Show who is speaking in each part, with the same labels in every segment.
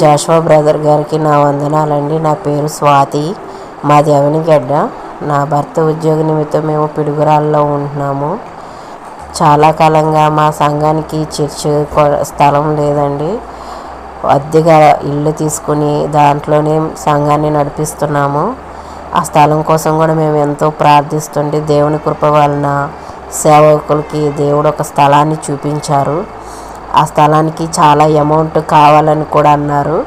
Speaker 1: Jashuva brother గారికి నా వందనాలండి. నా పేరు స్వాతి, మాది అవనిగడ్డ. నా భర్త ఉద్యోగ నిమిత్తం మేము పిడుగురాళ్ళలో ఉంటున్నాము. చాలా కాలంగా మా సంఘానికి చర్చ్ స్థలం లేదండి. అద్దెగా ఇల్లు తీసుకుని దాంట్లోనే సంఘాన్ని నడిపిస్తున్నాము. ఆ స్థలం కోసం కూడా మేము ఎంతో ప్రార్థిస్తుంటే దేవుని కృప వలన సేవకులకి దేవుడు ఒక స్థలాన్ని చూపించారు. ఆ స్థలానికి చాలా అమౌంట్ కావాలని కూడా అన్నారు.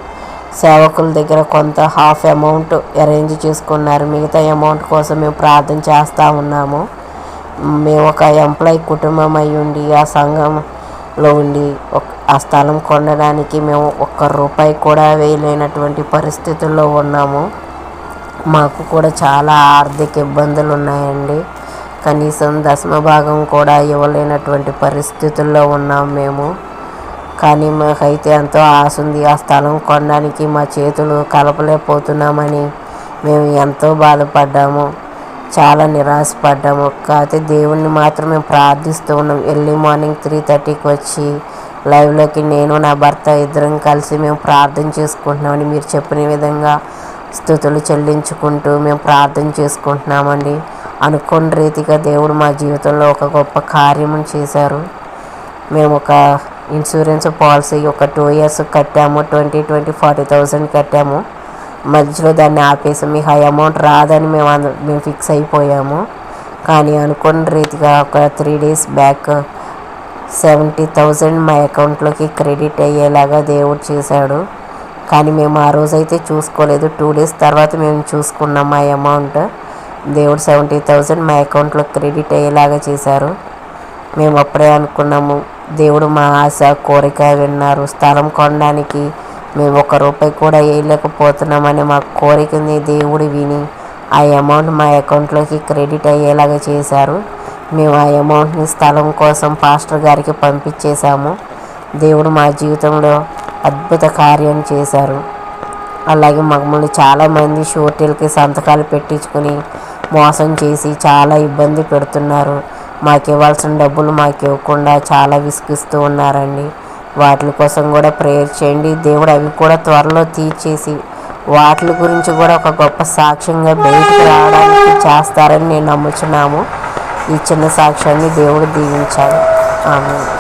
Speaker 1: సేవకుల దగ్గర కొంత హాఫ్ అమౌంట్ అరేంజ్ చేసుకున్నారు. మిగతా అమౌంట్ కోసం మేము ప్రార్థన చేస్తూ ఉన్నాము. మేము ఒక ఎంప్లాయీ కుటుంబం అయి ఉండి ఆ సంఘంలో ఉండి ఆ స్థలం కొనడానికి మేము ఒక్క రూపాయి కూడా వేయలేనటువంటి పరిస్థితుల్లో ఉన్నాము. మాకు కూడా చాలా ఆర్థిక ఇబ్బందులు ఉన్నాయండి. కనీసం దశమ భాగం కూడా ఇవ్వలేనటువంటి పరిస్థితుల్లో ఉన్నాం మేము. కానీ మాకైతే ఎంతో ఆశ ఉంది. ఆ స్థలం కొనడానికి మా చేతులు కలపలేకపోతున్నామని మేము ఎంతో బాధపడ్డాము, చాలా నిరాశపడ్డాము. కాకపోతే దేవుణ్ణి మాత్రం మేము ప్రార్థిస్తూ ఉన్నాం. ఎర్లీ మార్నింగ్ 3:30కి వచ్చి లైవ్లోకి నేను నా భర్త ఇద్దరం కలిసి మేము ప్రార్థన చేసుకుంటున్నామని మీరు చెప్పిన విధంగా స్తుతులు చెల్లించుకుంటూ మేము ప్రార్థన చేసుకుంటున్నామండి. అనుకోని రీతిగా దేవుడు మా జీవితంలో ఒక గొప్ప కార్యము చేశారు. మేము ఒక ఇన్సూరెన్స్ పాలసీ ఒక 2 years కట్టాము. 40,000 కట్టాము. మధ్యలో దాన్ని ఆపేసి మీకు ఆ అమౌంట్ రాదని మేము ఫిక్స్ అయిపోయాము. కానీ అనుకోని రీతిగా ఒక 3 days బ్యాక్ 70,000 మా అకౌంట్లోకి క్రెడిట్ అయ్యేలాగా దేవుడు చేశాడు. కానీ మేము ఆ రోజైతే చూసుకోలేదు. 2 days తర్వాత మేము చూసుకున్నాం ఆ అమౌంట్. దేవుడు 70,000 మా అకౌంట్లో క్రెడిట్ అయ్యేలాగా చేశారు. మేము అప్పుడే అనుకున్నాము, దేవుడు మా ఆశ కోరిక విన్నారు. స్థలం కొనడానికి మేము 1 రూపాయి కూడా వేయలేకపోతున్నామని మా కోరికని దేవుడు విని ఆ అమౌంట్ మా అకౌంట్లోకి క్రెడిట్ అయ్యేలాగా చేశారు. మేము ఆ అమౌంట్ని స్థలం కోసం పాస్టర్ గారికి పంపించేశాము. దేవుడు మా జీవితంలో అద్భుత కార్యం చేశారు. అలాగే మమ్మల్ని చాలామంది షూరిటీలకి సంతకాలు పెట్టించుకుని మోసం చేసి చాలా ఇబ్బంది పెడుతున్నారు. మాకు ఇవ్వాల్సిన డబ్బులు మాకు ఇవ్వకుండా చాలా విసిగిస్తూ ఉన్నారండి. వాటి కోసం కూడా ప్రేయర్ చేయండి. దేవుడు అవి కూడా త్వరలో తీర్చేసి వాటి గురించి కూడా ఒక గొప్ప సాక్ష్యంగా బయటకు రావడానికి చేస్తారని నేను నమ్ముచున్నాము. ఈ చిన్న సాక్ష్యాన్ని దేవుడు దీవించాలి. ఆమేన్.